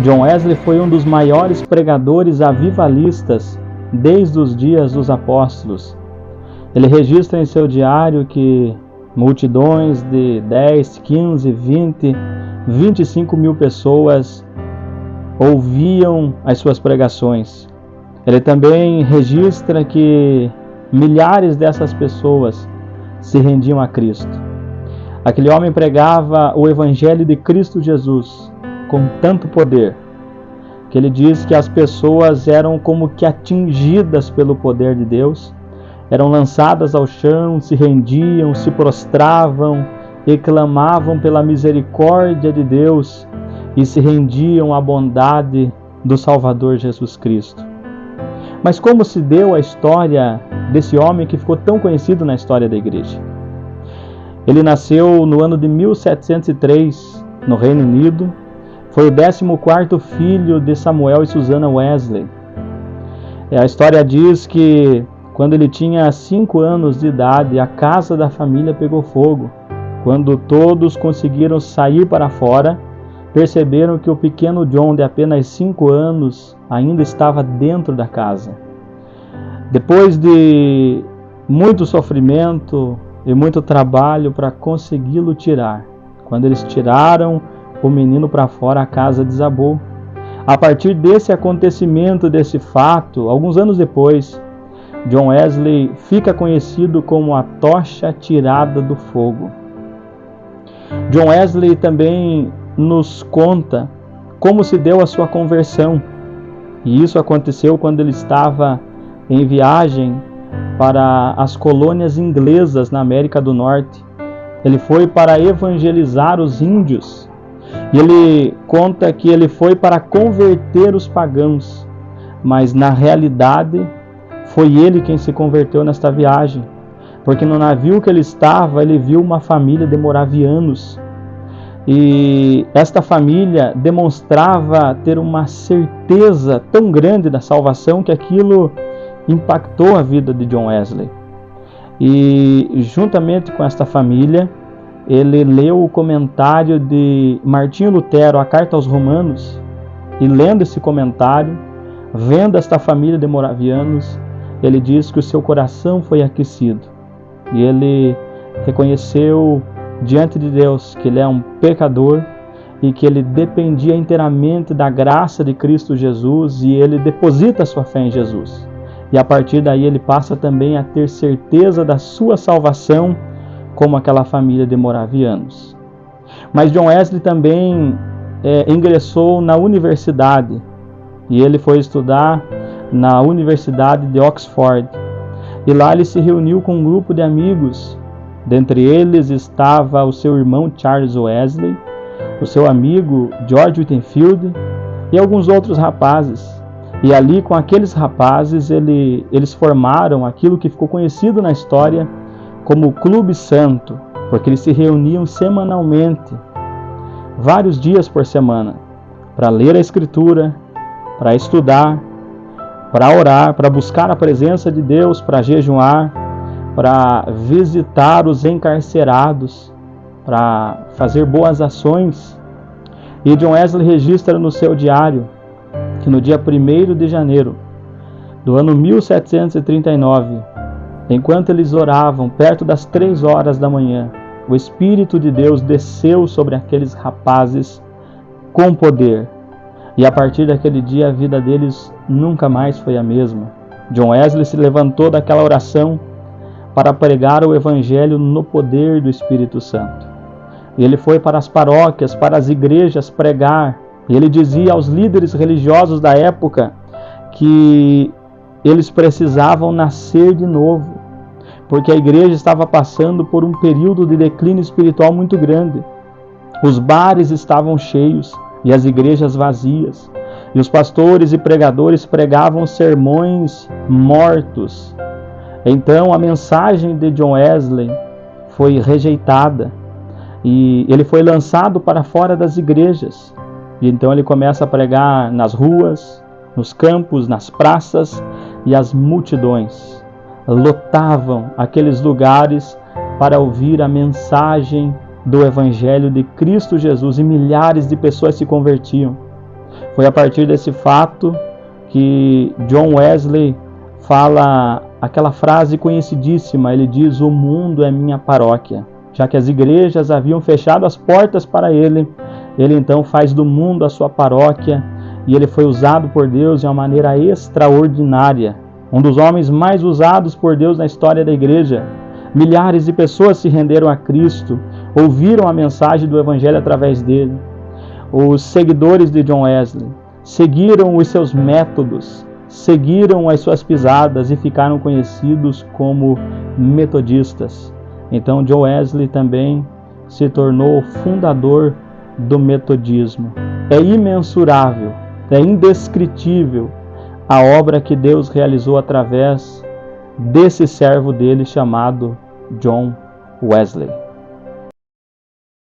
John Wesley foi um dos maiores pregadores avivalistas desde os dias dos apóstolos. Ele registra em seu diário que multidões de 10, 15, 20, 25 mil pessoas ouviam as suas pregações. Ele também registra que milhares dessas pessoas se rendiam a Cristo. Aquele homem pregava o Evangelho de Cristo Jesus com tanto poder, que ele diz que as pessoas eram como que atingidas pelo poder de Deus, eram lançadas ao chão, se rendiam, se prostravam e clamavam pela misericórdia de Deus e se rendiam à bondade do Salvador Jesus Cristo. Mas como se deu a história desse homem que ficou tão conhecido na história da igreja? Ele nasceu no ano de 1703, no Reino Unido. Foi o 14º filho de Samuel e Susana Wesley. A história diz que quando ele tinha 5 anos de idade, a casa da família pegou fogo. Quando todos conseguiram sair para fora, perceberam que o pequeno John, de apenas 5 anos, ainda estava dentro da casa. Depois de muito sofrimento e muito trabalho para consegui-lo tirar, quando eles tiraram o menino para fora, a casa desabou. A partir desse acontecimento, desse fato, alguns anos depois, John Wesley fica conhecido como a tocha tirada do fogo. John Wesley também nos conta como se deu a sua conversão. E isso aconteceu quando ele estava em viagem para as colônias inglesas na América do Norte. Ele foi para evangelizar os índios. E ele conta que ele foi para converter os pagãos, mas na realidade foi ele quem se converteu nesta viagem, porque no navio que ele estava, ele viu uma família de moravianos, e esta família demonstrava ter uma certeza tão grande da salvação que aquilo impactou a vida de John Wesley. E juntamente com esta família, ele leu o comentário de Martinho Lutero, a Carta aos Romanos, e lendo esse comentário, vendo esta família de moravianos, ele diz que o seu coração foi aquecido. E ele reconheceu diante de Deus que ele é um pecador e que ele dependia inteiramente da graça de Cristo Jesus, e ele deposita sua fé em Jesus. E a partir daí ele passa também a ter certeza da sua salvação, como aquela família de moravianos. Mas John Wesley também ingressou na universidade, e ele foi estudar na Universidade de Oxford. E lá ele se reuniu com um grupo de amigos. Dentre eles estava o seu irmão Charles Wesley, o seu amigo George Whitefield e alguns outros rapazes. E ali, com aqueles rapazes, eles formaram aquilo que ficou conhecido na história como o Clube Santo, porque eles se reuniam semanalmente, vários dias por semana, para ler a Escritura, para estudar, para orar, para buscar a presença de Deus, para jejuar, para visitar os encarcerados, para fazer boas ações. E John Wesley registra no seu diário que no dia 1º de janeiro do ano 1739, enquanto eles oravam, perto das 3 horas da manhã, o Espírito de Deus desceu sobre aqueles rapazes com poder. E a partir daquele dia a vida deles nunca mais foi a mesma. John Wesley se levantou daquela oração para pregar o Evangelho no poder do Espírito Santo. E ele foi para as paróquias, para as igrejas pregar. E ele dizia aos líderes religiosos da época que eles precisavam nascer de novo, porque a igreja estava passando por um período de declínio espiritual muito grande. Os bares estavam cheios e as igrejas vazias, e os pastores e pregadores pregavam sermões mortos. Então a mensagem de John Wesley foi rejeitada e ele foi lançado para fora das igrejas. E então ele começa a pregar nas ruas, nos campos, nas praças, e as multidões lotavam aqueles lugares para ouvir a mensagem do Evangelho de Cristo Jesus, e milhares de pessoas se convertiam. Foi a partir desse fato que John Wesley fala aquela frase conhecidíssima, ele diz: o mundo é minha paróquia. Já que as igrejas haviam fechado as portas para ele, ele então faz do mundo a sua paróquia, e ele foi usado por Deus de uma maneira extraordinária. Um dos homens mais usados por Deus na história da igreja. Milhares de pessoas se renderam a Cristo, ouviram a mensagem do Evangelho através dele. Os seguidores de John Wesley seguiram os seus métodos, seguiram as suas pisadas e ficaram conhecidos como metodistas. Então John Wesley também se tornou o fundador do metodismo. É imensurável, é indescritível a obra que Deus realizou através desse servo dele chamado John Wesley.